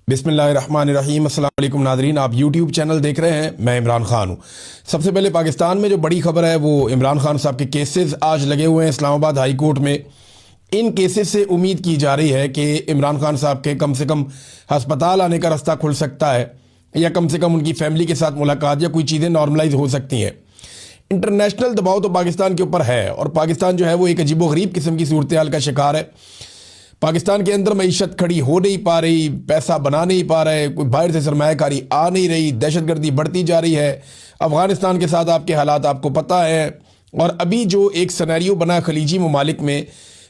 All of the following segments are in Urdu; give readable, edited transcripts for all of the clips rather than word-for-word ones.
بسم اللہ الرحمن الرحیم۔ السلام علیکم ناظرین، آپ یوٹیوب چینل دیکھ رہے ہیں، میں عمران خان ہوں۔ سب سے پہلے پاکستان میں جو بڑی خبر ہے وہ عمران خان صاحب کے کیسز آج لگے ہوئے ہیں اسلام آباد ہائی کورٹ میں۔ ان کیسز سے امید کی جا رہی ہے کہ عمران خان صاحب کے کم سے کم ہسپتال آنے کا رستہ کھل سکتا ہے، یا کم سے کم ان کی فیملی کے ساتھ ملاقات یا کوئی چیزیں نارملائز ہو سکتی ہیں۔ انٹرنیشنل دباؤ تو پاکستان کے اوپر ہے، اور پاکستان جو ہے وہ ایک عجیب و غریب قسم کی صورتحال کا شکار ہے۔ پاکستان کے اندر معیشت کھڑی ہو نہیں پا رہی، پیسہ بنا نہیں پا رہے، کوئی باہر سے سرمایہ کاری آ نہیں رہی، دہشت گردی بڑھتی جا رہی ہے۔ افغانستان کے ساتھ آپ کے حالات آپ کو پتہ ہے، اور ابھی جو ایک سینیریو بنا خلیجی ممالک میں،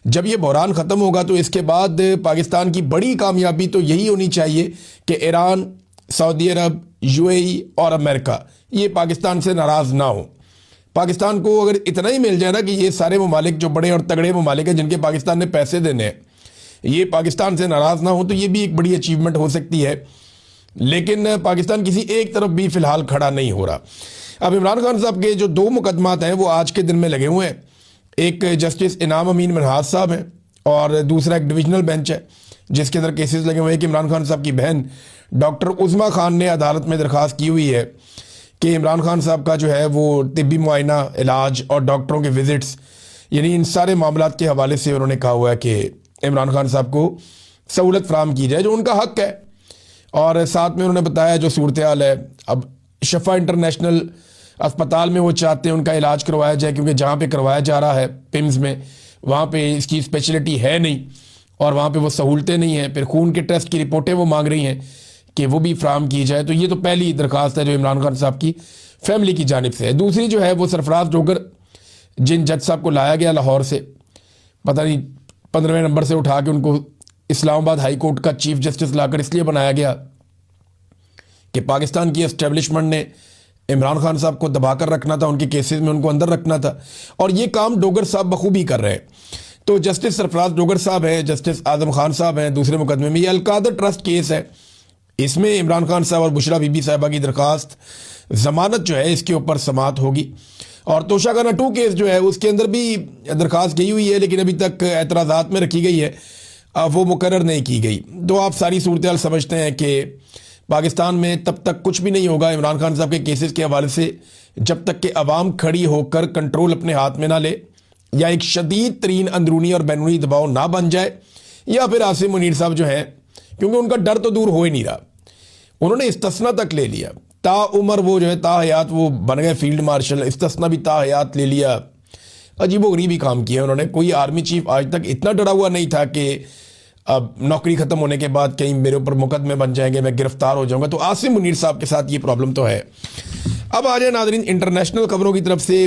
جب یہ بحران ختم ہوگا تو اس کے بعد پاکستان کی بڑی کامیابی تو یہی ہونی چاہیے کہ ایران، سعودی عرب، UAE اور امریکہ یہ پاکستان سے ناراض نہ ہوں۔ پاکستان کو اگر اتنا ہی مل جائے نا کہ یہ سارے ممالک جو بڑے اور تگڑے ممالک ہیں جن کے پاکستان نے پیسے دینے ہیں، یہ پاکستان سے ناراض نہ ہو، تو یہ بھی ایک بڑی اچیومنٹ ہو سکتی ہے۔ لیکن پاکستان کسی ایک طرف بھی فی الحال کھڑا نہیں ہو رہا۔ اب عمران خان صاحب کے جو دو مقدمات ہیں وہ آج کے دن میں لگے ہوئے ہیں۔ ایک جسٹس انعام امین منہاج صاحب ہیں، اور دوسرا ایک ڈویژنل بینچ ہے جس کے اندر کیسز لگے ہوئے ہیں کہ عمران خان صاحب کی بہن ڈاکٹر عظمیٰ خان نے عدالت میں درخواست کی ہوئی ہے کہ عمران خان صاحب کا جو ہے وہ طبی معائنہ، علاج اور ڈاکٹروں کے وزٹس، یعنی ان سارے معاملات کے حوالے سے انہوں نے کہا ہوا ہے کہ عمران خان صاحب کو سہولت فراہم کی جائے جو ان کا حق ہے۔ اور ساتھ میں انہوں نے بتایا جو صورتحال ہے، اب شفا انٹرنیشنل اسپتال میں وہ چاہتے ہیں ان کا علاج کروایا جائے، کیونکہ جہاں پہ کروایا جا رہا ہے پیمز میں، وہاں پہ اس کی اسپیشلٹی ہے نہیں، اور وہاں پہ وہ سہولتیں نہیں ہیں۔ پھر خون کے ٹیسٹ کی رپورٹیں وہ مانگ رہی ہیں کہ وہ بھی فراہم کی جائے۔ تو یہ تو پہلی درخواست ہے جو عمران خان صاحب کی فیملی کی جانب سے ہے۔ دوسری جو ہے وہ سرفراز ڈوگر، جن جج صاحب کو لایا گیا لاہور سے، پتہ نہیں 15ویں نمبر سے اٹھا کے ان کو اسلام آباد ہائی کورٹ کا چیف جسٹس لا کر اس لیے بنایا گیا کہ پاکستان کی اسٹیبلشمنٹ نے عمران خان صاحب کو دبا کر رکھنا تھا، ان کے کیسز میں ان کو اندر رکھنا تھا، اور یہ کام ڈوگر صاحب بخوبی کر رہے ہیں۔ تو جسٹس سرفراز ڈوگر صاحب ہیں، جسٹس اعظم خان صاحب ہیں دوسرے مقدمے میں۔ یہ القادر ٹرسٹ کیس ہے، اس میں عمران خان صاحب اور بشرا بی بی صاحبہ کی درخواست ضمانت جو ہے اس کے اوپر سماعت ہوگی۔ اور توشہ خانہ 2 کیس جو ہے اس کے اندر بھی درخواست گئی ہوئی ہے، لیکن ابھی تک اعتراضات میں رکھی گئی ہے، وہ مقرر نہیں کی گئی۔ تو آپ ساری صورتحال سمجھتے ہیں کہ پاکستان میں تب تک کچھ بھی نہیں ہوگا عمران خان صاحب کے کیسز کے حوالے سے جب تک کہ عوام کھڑی ہو کر کنٹرول اپنے ہاتھ میں نہ لے، یا ایک شدید ترین اندرونی اور بیرونی دباؤ نہ بن جائے، یا پھر عاصم منیر صاحب جو ہیں، کیونکہ ان کا ڈر تو دور ہو ہی نہیں رہا، انہوں نے استثنا تک لے لیا، تا عمر وہ جو ہے تا حیات وہ بن گئے فیلڈ مارشل، استثنا بھی تا حیات لے لیا۔ عجیب و غریب ہی کام کیا انہوں نے۔ کوئی آرمی چیف آج تک اتنا ڈرا ہوا نہیں تھا کہ اب نوکری ختم ہونے کے بعد کہیں میرے اوپر مقدمے بن جائیں گے، میں گرفتار ہو جاؤں گا۔ تو عاصم منیر صاحب کے ساتھ یہ پرابلم تو ہے۔ اب آ جائیں ناظرین انٹرنیشنل خبروں کی طرف سے۔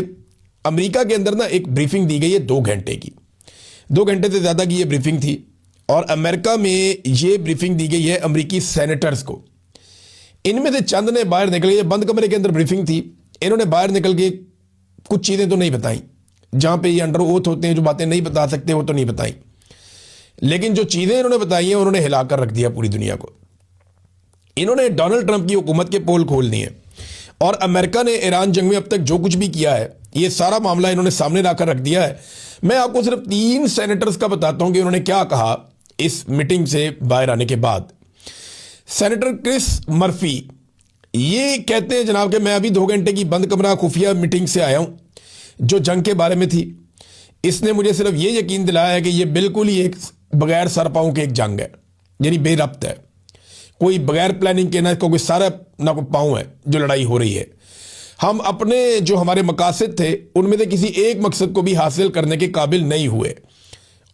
امریکہ کے اندر ایک بریفنگ دی گئی ہے 2 گھنٹے کی، 2 گھنٹے سے زیادہ کی یہ بریفنگ تھی، اور امریکہ میں یہ بریفنگ دی گئی ہے امریکی سینیٹرز کو۔ ان میں سے چند نے باہر نکل کے، بند کمرے کے اندر بریفنگ تھی، انہوں نے باہر نکل کے کچھ چیزیں تو نہیں بتائیں، جہاں پہ یہ انڈر اوتھ ہوتے ہیں جو باتیں نہیں بتا سکتے وہ تو نہیں بتائیں، لیکن جو چیزیں انہوں نے بتائی ہیں انہوں نے ہلا کر رکھ دیا پوری دنیا کو۔ انہوں نے ڈونلڈ ٹرمپ کی حکومت کے پول کھول دیے، اور امریکہ نے ایران جنگ میں اب تک جو کچھ بھی کیا ہے یہ سارا معاملہ انہوں نے سامنے لا کر رکھ دیا ہے۔ میں آپ کو صرف 3 سینیٹرز کا بتاتا ہوں کہ انہوں نے کیا کہا اس میٹنگ سے باہر آنے کے بعد۔ سینیٹر کرس مرفی یہ کہتے ہیں جناب کہ میں ابھی 2 گھنٹے کی بند کمرہ خفیہ میٹنگ سے آیا ہوں جو جنگ کے بارے میں تھی۔ اس نے مجھے صرف یہ یقین دلایا ہے کہ یہ بالکل ہی ایک بغیر سر پاؤں کے ایک جنگ ہے، یعنی بے ربط ہے، کوئی بغیر پلاننگ کے، نہ کوئی سارا نہ کوئی پاؤں ہے جو لڑائی ہو رہی ہے۔ ہم اپنے جو ہمارے مقاصد تھے ان میں سے کسی ایک مقصد کو بھی حاصل کرنے کے قابل نہیں ہوئے،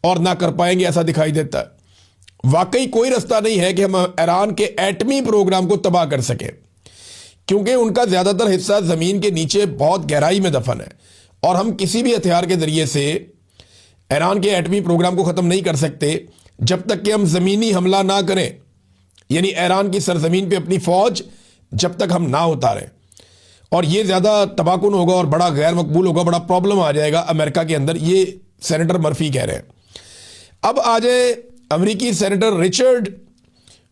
اور نہ کر پائیں گے ایسا دکھائی دیتا ہے۔ واقعی کوئی رستہ نہیں ہے کہ ہم ایران کے ایٹمی پروگرام کو تباہ کر سکیں، کیونکہ ان کا زیادہ تر حصہ زمین کے نیچے بہت گہرائی میں دفن ہے، اور ہم کسی بھی ہتھیار کے ذریعے سے ایران کے ایٹمی پروگرام کو ختم نہیں کر سکتے جب تک کہ ہم زمینی حملہ نہ کریں، یعنی ایران کی سرزمین پہ اپنی فوج جب تک ہم نہ اتاریں، اور یہ زیادہ تباہ کن ہوگا اور بڑا غیر مقبول ہوگا، بڑا پرابلم آ جائے گا امریکہ کے اندر، یہ سینیٹر مرفی کہہ رہے ہیں۔ اب آ جائے امریکی سینیٹر رچرڈ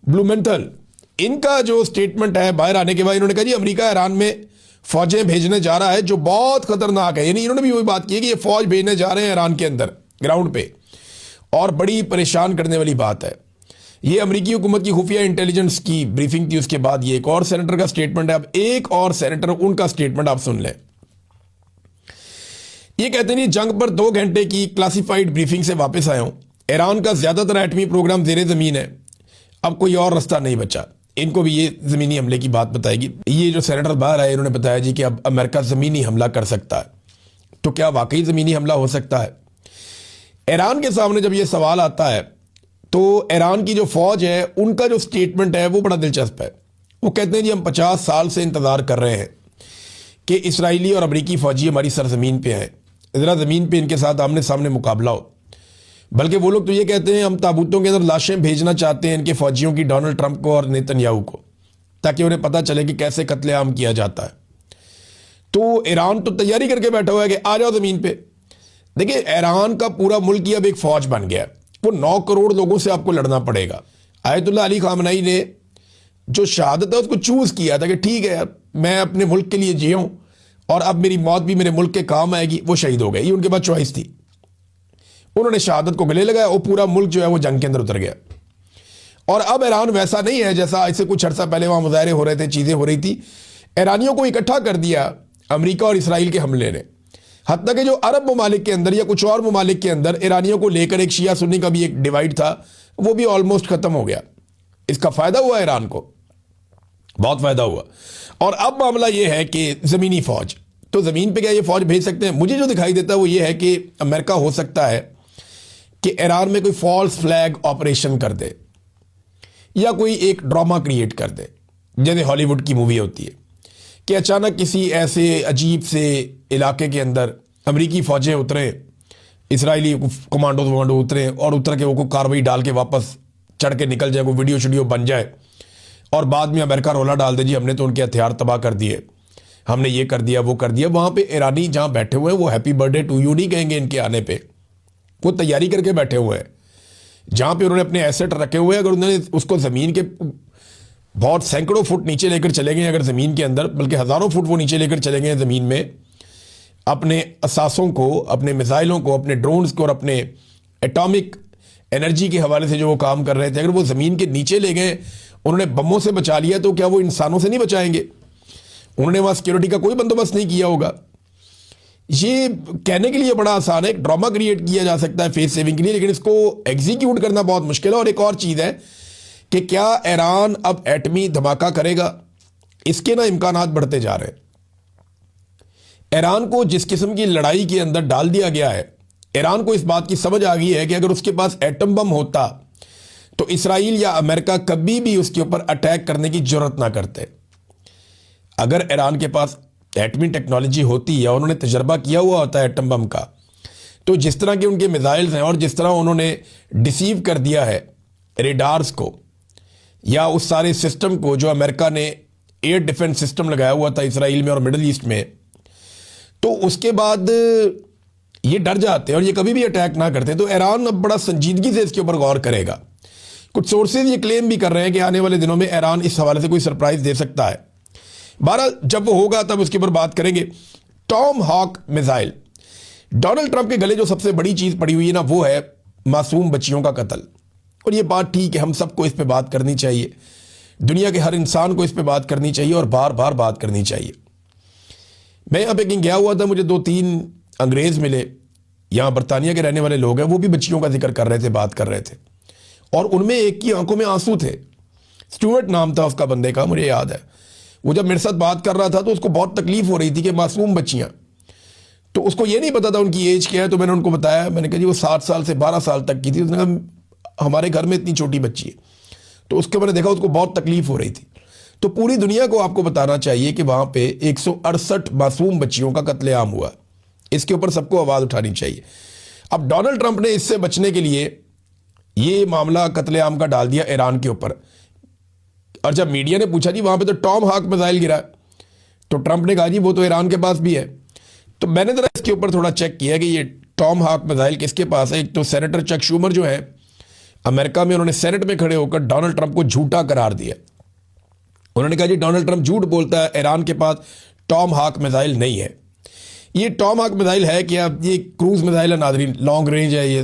بلومنتھل، ان کا جو سٹیٹمنٹ ہے باہر آنے کے بعد، انہوں نے کہا جی امریکہ ایران میں فوجیں بھیجنے جا رہا ہے جو بہت خطرناک ہے، یعنی انہوں نے بھی وہی بات کی ہے کہ یہ فوج بھیجنے جا رہے ہیں ایران کے اندر گراؤنڈ پہ، اور بڑی پریشان کرنے والی بات ہے۔ یہ امریکی حکومت کی خفیہ انٹیلیجنس کی بریفنگ تھی، اس کے بعد یہ ایک اور سینیٹر کا سٹیٹمنٹ ہے. اب ایک اور سینیٹر ان کا سٹیٹمنٹ آپ سن لیں. یہ کہتے ہیں جنگ پر 2 گھنٹے کی کلاسیفائیڈ بریفنگ سے واپس آیا ہوں. ایران کا زیادہ تر ایٹمی پروگرام زیر زمین ہے، اب کوئی اور رستہ نہیں بچا. ان کو بھی یہ زمینی حملے کی بات بتائے گی. یہ جو سینیٹر باہر آئے انہوں نے بتایا جی کہ اب امریکہ زمینی حملہ کر سکتا ہے. تو کیا واقعی زمینی حملہ ہو سکتا ہے؟ ایران کے سامنے جب یہ سوال آتا ہے تو ایران کی جو فوج ہے ان کا جو سٹیٹمنٹ ہے وہ بڑا دلچسپ ہے. وہ کہتے ہیں جی ہم 50 سال سے انتظار کر رہے ہیں کہ اسرائیلی اور امریکی فوجی ہماری سرزمین پہ آئیں، ذرا زمین پہ ان کے ساتھ آمنے سامنے مقابلہ ہو. بلکہ وہ لوگ تو یہ کہتے ہیں ہم تابوتوں کے اندر لاشیں بھیجنا چاہتے ہیں ان کے فوجیوں کی، ڈونلڈ ٹرمپ کو اور نیتن یاہو کو، تاکہ انہیں پتہ چلے کہ کیسے قتل عام کیا جاتا ہے. تو ایران تو تیاری کر کے بیٹھا ہوا ہے کہ آ جاؤ زمین پہ. دیکھیں ایران کا پورا ملک ہی اب ایک فوج بن گیا ہے. وہ 9 کروڑ لوگوں سے آپ کو لڑنا پڑے گا. آیت اللہ علی خامنئی نے جو شہادت ہے اس کو چوز کیا تھا کہ ٹھیک ہے میں اپنے ملک کے لیے جیوں اور اب میری موت بھی میرے ملک کے کام آئے گی. وہ شہید ہو گئے، یہ ان کے پاس چوائس تھی. انہوں نے شہادت کو گلے لگایا اور پورا ملک جو ہے وہ جنگ کے اندر اتر گیا. اور اب ایران ویسا نہیں ہے جیسا اس سے کچھ عرصہ پہلے وہاں مظاہرے ہو رہے تھے، چیزیں ہو رہی تھی. ایرانیوں کو اکٹھا کر دیا امریکہ اور اسرائیل کے حملے نے. حتیٰ کہ جو عرب ممالک کے اندر یا کچھ اور ممالک کے اندر ایرانیوں کو لے کر ایک شیعہ سنی کا بھی ایک ڈیوائیڈ تھا، وہ بھی آلموسٹ ختم ہو گیا. اس کا فائدہ ہوا ایران کو، بہت فائدہ ہوا. اور اب معاملہ یہ ہے کہ زمینی فوج، تو زمین پہ کیا یہ فوج بھیج سکتے ہیں؟ مجھے جو دکھائی دیتا ہے وہ یہ ہے کہ امریکہ ہو سکتا ہے کہ ایران میں کوئی فالس فلیگ آپریشن کر دے یا کوئی ایک ڈرامہ کریٹ کر دے، جیسے ہالی ووڈ کی مووی ہوتی ہے کہ اچانک کسی ایسے عجیب سے علاقے کے اندر امریکی فوجیں اتریں، اسرائیلی کمانڈو اتریں اور اتر کے وہ کوئی کاروائی ڈال کے واپس چڑھ کے نکل جائے، کوئی ویڈیو شیڈیو بن جائے اور بعد میں امریکہ رولا ڈال دے جی ہم نے تو ان کے ہتھیار تباہ کر دیے، ہم نے یہ کر دیا وہ کر دیا. وہاں پہ ایرانی جہاں بیٹھے ہوئے ہیں وہ happy birthday to you نہیں کہیں گے ان کے آنے پہ. وہ تیاری کر کے بیٹھے ہوئے ہیں جہاں پہ انہوں نے اپنے ایسٹ رکھے ہوئے ہیں. اگر انہوں نے اس کو زمین کے بہت سینکڑوں فٹ نیچے لے کر چلے گئے، اگر زمین کے اندر بلکہ ہزاروں فٹ وہ نیچے لے کر چلے گئے زمین میں، اپنے اساسوں کو، اپنے میزائلوں کو، اپنے ڈرونز کو اور اپنے ایٹامک انرجی کے حوالے سے جو وہ کام کر رہے تھے، اگر وہ زمین کے نیچے لے گئے، انہوں نے بموں سے بچا لیا، تو کیا وہ انسانوں سے نہیں بچائیں گے؟ انہوں نے وہاں سیکیورٹی کا کوئی بندوبست نہیں کیا ہوگا. یہ کہنے کے لیے بڑا آسان ہے، ایک ڈرامہ کریٹ کیا جا سکتا ہے فیس سیونگ کے لیے، لیکن اس کو ایگزیکیوٹ کرنا بہت مشکل ہے. اور ایک اور چیز ہے کہ کیا ایران اب ایٹمی دھماکہ کرے گا؟ اس کے امکانات بڑھتے جا رہے ہیں. ایران کو جس قسم کی لڑائی کے اندر ڈال دیا گیا ہے، ایران کو اس بات کی سمجھ آ گئی ہے کہ اگر اس کے پاس ایٹم بم ہوتا تو اسرائیل یا امریکہ کبھی بھی اس کے اوپر اٹیک کرنے کی جرت نہ کرتے. اگر ایران کے پاس ایٹمی ٹیکنالوجی ہوتی یا انہوں نے تجربہ کیا ہوا ہوتا ہے ایٹم بم کا، تو جس طرح کے ان کے میزائلز ہیں اور جس طرح انہوں نے ڈیسیو کر دیا ہے ریڈارز کو یا اس سارے سسٹم کو جو امریکہ نے ایئر ڈیفنس سسٹم لگایا ہوا تھا اسرائیل میں اور مڈل ایسٹ میں، تو اس کے بعد یہ ڈر جاتے اور یہ کبھی بھی اٹیک نہ کرتے. تو ایران اب بڑا سنجیدگی سے اس کے اوپر غور کرے گا. کچھ سورسز یہ کلیم بھی کر رہے ہیں کہ آنے والے دنوں میں ایران اس حوالے سے کوئی سرپرائز دے سکتا ہے. بہرحال جب وہ ہوگا تب اس کے اوپر بات کریں گے. ٹام ہاک میزائل، ڈونلڈ ٹرمپ کے گلے جو سب سے بڑی چیز پڑی ہوئی ہے وہ ہے معصوم بچیوں کا قتل. اور یہ بات ٹھیک ہے، ہم سب کو اس پہ بات کرنی چاہیے، دنیا کے ہر انسان کو اس پہ بات کرنی چاہیے اور بار بار بات کرنی چاہیے. میں یہاں پہ کہیں گیا ہوا تھا، مجھے 2-3 انگریز ملے، یہاں برطانیہ کے رہنے والے لوگ ہیں، وہ بھی بچیوں کا ذکر کر رہے تھے، بات کر رہے تھے، اور ان میں ایک کی آنکھوں میں آنسو تھے. اسٹیورٹ نام تھا اس کا بندے کا، مجھے یاد ہے. وہ جب میرے ساتھ بات کر رہا تھا تو اس کو بہت تکلیف ہو رہی تھی کہ معصوم بچیاں، تو اس کو یہ نہیں پتا تھا ان کی ایج کیا ہے. تو میں نے ان کو بتایا، میں نے کہا جی وہ 7 سال سے 12 سال تک کی تھی. اس نے کہا ہمارے گھر میں اتنی چھوٹی بچی ہے. تو اس کے میں نے دیکھا اس کو بہت تکلیف ہو رہی تھی. تو پوری دنیا کو آپ کو بتانا چاہیے کہ وہاں پہ 168 معصوم بچیوں کا قتل عام ہوا. اس کے اوپر سب کو آواز اٹھانی چاہیے. اب ڈونلڈ ٹرمپ نے اس سے بچنے کے لیے یہ معاملہ قتل عام کا ڈال دیا ایران کے اوپر. اور جب میڈیا نے پوچھا جی وہاں پہ تو ٹام ہاک میزائل گرا، تو ٹرمپ نے کہا جی وہ تو ایران کے پاس بھی ہے. تو میں نے ذرا اس کے اوپر تھوڑا چیک کیا کہ یہ ٹام ہاک میزائل کس کے پاس ہے. ایک تو سینیٹر چک شومر جو ہے امریکہ میں، انہوں نے سینٹ میں کھڑے ہو کر ڈونلڈ ٹرمپ کو جھوٹا قرار دیا. انہوں نے کہا جی ڈونلڈ ٹرمپ جھوٹ بولتا ہے، ایران کے پاس ٹام ہاک میزائل نہیں ہے. یہ ٹام ہاک میزائل ہے کیا؟ یہ کروز میزائل ہے ناظرین، لانگ رینج ہے، یہ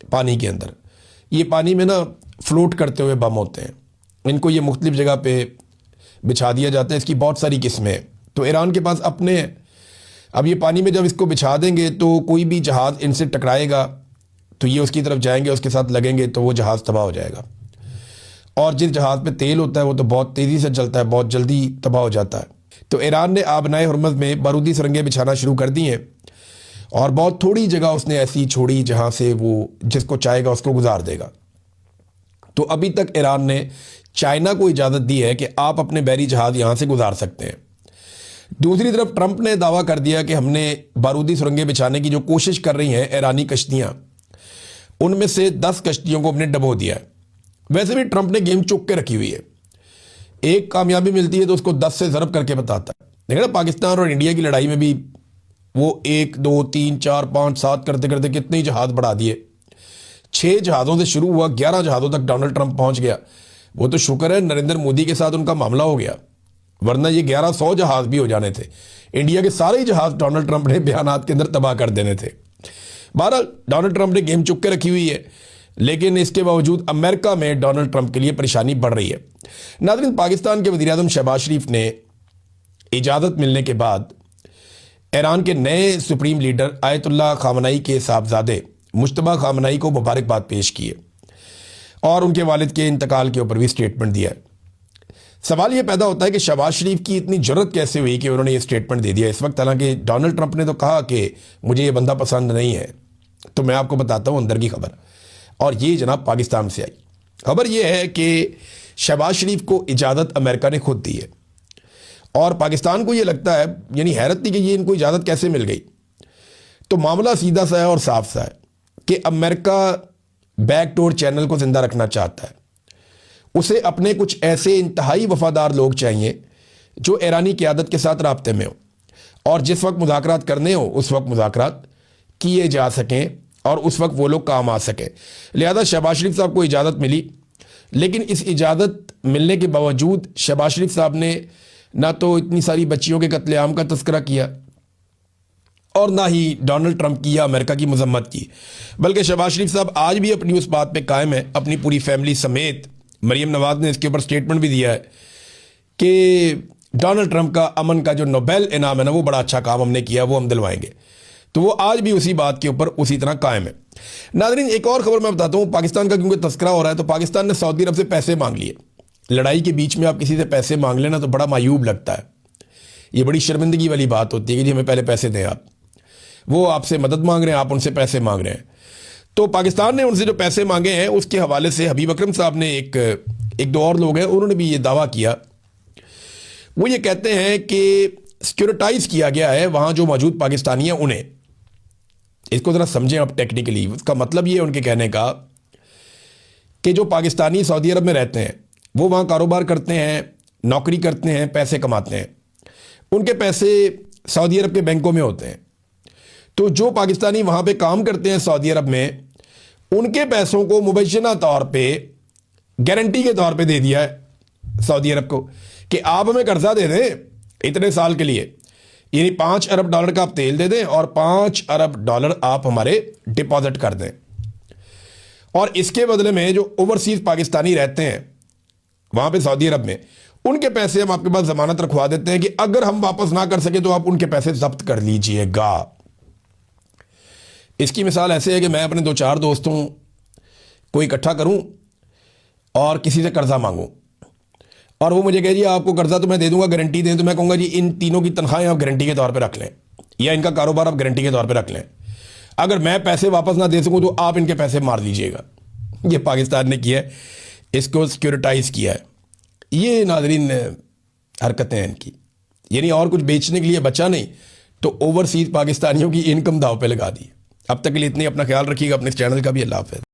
پانی کے اندر. یہ پانی میں نا فلوٹ کرتے ہوئے بم ہوتے ہیں. ان کو یہ مختلف جگہ پہ بچھا دیا جاتا ہے. اس کی بہت ساری قسمیں ہیں. تو ایران کے پاس اپنے ہیں. اب یہ پانی میں جب اس کو بچھا دیں گے تو کوئی بھی جہاز ان سے ٹکرائے گا تو یہ اس کی طرف جائیں گے, اس کے ساتھ لگیں گے تو وہ جہاز تباہ ہو جائے گا. اور جس جہاز پہ تیل ہوتا ہے وہ تو بہت تیزی سے چلتا ہے, بہت جلدی تباہ ہو جاتا ہے. تو ایران نے آبنائے ہرمز میں بارودی سرنگیں بچھانا شروع کر دی ہیں, اور بہت تھوڑی جگہ اس نے ایسی چھوڑی جہاں سے وہ جس کو چاہے گا اس کو گزار دے گا. تو ابھی تک ایران نے چائنا کو اجازت دی ہے کہ آپ اپنے بحری جہاز یہاں سے گزار سکتے ہیں. دوسری طرف ٹرمپ نے دعویٰ کر دیا کہ ہم نے بارودی سرنگیں بچھانے کی جو کوشش کر رہی ہیں ایرانی کشتیاں, ان میں سے 10 کشتیوں کو ہم نے ڈبو دیا ہے. ویسے بھی ٹرمپ نے گیم چک کے رکھی ہوئی ہے. ایک کامیابی ملتی ہے تو اس کو 10 سے ضرب کر کے بتاتا ہے. دیکھیں نا پاکستان اور انڈیا کی لڑائی میں بھی وہ 1 2 3 4 5 7 کرتے کرتے کتنے جہاز بڑھا دیے. 6 جہازوں سے شروع ہوا, 11 جہازوں تک ڈونلڈ ٹرمپ پہنچ گیا. وہ تو شکر ہے نریندر مودی کے ساتھ ان کا معاملہ ہو گیا, ورنہ یہ 1100 جہاز بھی ہو جانے تھے. انڈیا کے سارے جہاز ڈونلڈ ٹرمپ نے بیانات کے اندر تباہ کر دینے تھے. بہرحال ڈونلڈ ٹرمپ نے گیم چک کے رکھی ہوئی ہے, لیکن اس کے باوجود امریکہ میں ڈونلڈ ٹرمپ کے لیے پریشانی بڑھ رہی ہے. ناظرین, پاکستان کے وزیر اعظم شہباز شریف نے اجازت ملنے کے بعد ایران کے نئے سپریم لیڈر آیت اللہ خامنائی کے صاحبزادے مجتبیٰ خامنائی کو مبارکباد پیش کی ہے, اور ان کے والد کے انتقال کے اوپر بھی اسٹیٹمنٹ دیا ہے. سوال یہ پیدا ہوتا ہے کہ شہباز شریف کی اتنی جرت کیسے ہوئی کہ انہوں نے یہ اسٹیٹمنٹ دے دیا اس وقت, حالانکہ ڈونلڈ ٹرمپ نے تو کہا کہ مجھے یہ بندہ پسند نہیں ہے. تو میں آپ کو بتاتا ہوں اندر کی خبر, اور یہ جناب پاکستان سے آئی خبر. یہ ہے کہ شہباز شریف کو اجازت امریکہ نے خود دی ہے, اور پاکستان کو یہ لگتا ہے, یعنی حیرت تھی کہ یہ ان کو اجازت کیسے مل گئی. تو معاملہ سیدھا سا ہے اور صاف سا ہے کہ امریکہ بیک ڈور چینل کو زندہ رکھنا چاہتا ہے. اسے اپنے کچھ ایسے انتہائی وفادار لوگ چاہیے جو ایرانی قیادت کے ساتھ رابطے میں ہوں, اور جس وقت مذاکرات کرنے ہوں اس وقت مذاکرات کیے جا سکیں, اور اس وقت وہ لوگ کام آ سکیں. لہذا شہباز شریف صاحب کو اجازت ملی, لیکن اس اجازت ملنے کے باوجود شہباز شریف صاحب نے نہ تو اتنی ساری بچیوں کے قتل عام کا تذکرہ کیا, اور نہ ہی ڈونلڈ ٹرمپ کی یا امریکہ کی مذمت کی, بلکہ شہباز شریف صاحب آج بھی اپنی اس بات پہ قائم ہے, اپنی پوری فیملی سمیت. مریم نواز نے اس کے اوپر اسٹیٹمنٹ بھی دیا ہے کہ ڈونلڈ ٹرمپ کا امن کا جو نوبیل انعام ہے نا, وہ بڑا اچھا کام ہم نے کیا, وہ ہم دلوائیں گے. تو وہ آج بھی اسی بات کے اوپر اسی طرح قائم ہے. ناظرین, ایک اور خبر میں بتاتا ہوں. پاکستان کا کیونکہ تذکرہ ہو رہا ہے, تو پاکستان نے سعودی عرب سے پیسے مانگ لیے. لڑائی کے بیچ میں آپ کسی سے پیسے مانگ لینا تو بڑا معیوب لگتا ہے. یہ بڑی شرمندگی والی بات ہوتی ہے کہ جی ہمیں پہلے پیسے دیں آپ. وہ آپ سے مدد مانگ رہے ہیں, آپ ان سے پیسے مانگ رہے ہیں. تو پاکستان نے ان سے جو پیسے مانگے ہیں اس کے حوالے سے حبیب اکرم صاحب نے ایک دو اور لوگ ہیں, انہوں نے بھی یہ دعویٰ کیا. وہ یہ کہتے ہیں کہ سیکورٹائز کیا گیا ہے وہاں جو موجود پاکستانی ہیں انہیں. اس کو ذرا سمجھیں آپ ٹیکنیکلی. اس کا مطلب یہ ہے ان کے کہنے کا کہ جو پاکستانی سعودی عرب میں رہتے ہیں وہ وہاں کاروبار کرتے ہیں, نوکری کرتے ہیں, پیسے کماتے ہیں. ان کے پیسے سعودی عرب کے بینکوں میں ہوتے ہیں. تو جو پاکستانی وہاں پہ کام کرتے ہیں سعودی عرب میں, ان کے پیسوں کو مبینہ طور پہ گارنٹی کے طور پہ دے دیا ہے سعودی عرب کو کہ آپ ہمیں قرضہ دے دیں اتنے سال کے لیے, یعنی $5 ارب کا آپ تیل دے دیں اور $5 ارب آپ ہمارے ڈپازٹ کر دیں. اور اس کے بدلے میں جو اوورسیز پاکستانی رہتے ہیں وہاں پہ سعودی عرب میں, ان کے پیسے ہم آپ کے پاس ضمانت رکھوا دیتے ہیں کہ اگر ہم واپس نہ کر سکیں تو آپ ان کے پیسے ضبط کر لیجئے گا. اس کی مثال ایسے ہے کہ میں اپنے 2-4 دوستوں کو اکٹھا کروں اور کسی سے قرضہ مانگوں, اور وہ مجھے کہے جی آپ کو قرضہ تو میں دے دوں گا, گارنٹی دیں. تو میں کہوں گا جی ان تینوں کی تنخواہیں آپ گارنٹی کے طور پہ رکھ لیں, یا ان کا کاروبار آپ گارنٹی کے طور پہ رکھ لیں. اگر میں پیسے واپس نہ دے سکوں تو آپ ان کے پیسے مار دیجیے گا. یہ پاکستان نے کیا ہے, اس کو سیکورٹائز کیا ہے. یہ ناظرین حرکتیں ہیں ان کی, یعنی اور کچھ بیچنے کے لیے بچا نہیں تو اوورسیز پاکستانیوں کی انکم داؤ پہ لگا دی. اب تک کے لیے اتنی, اپنا خیال رکھیے گا, اپنے چینل کا بھی. اللہ حافظ.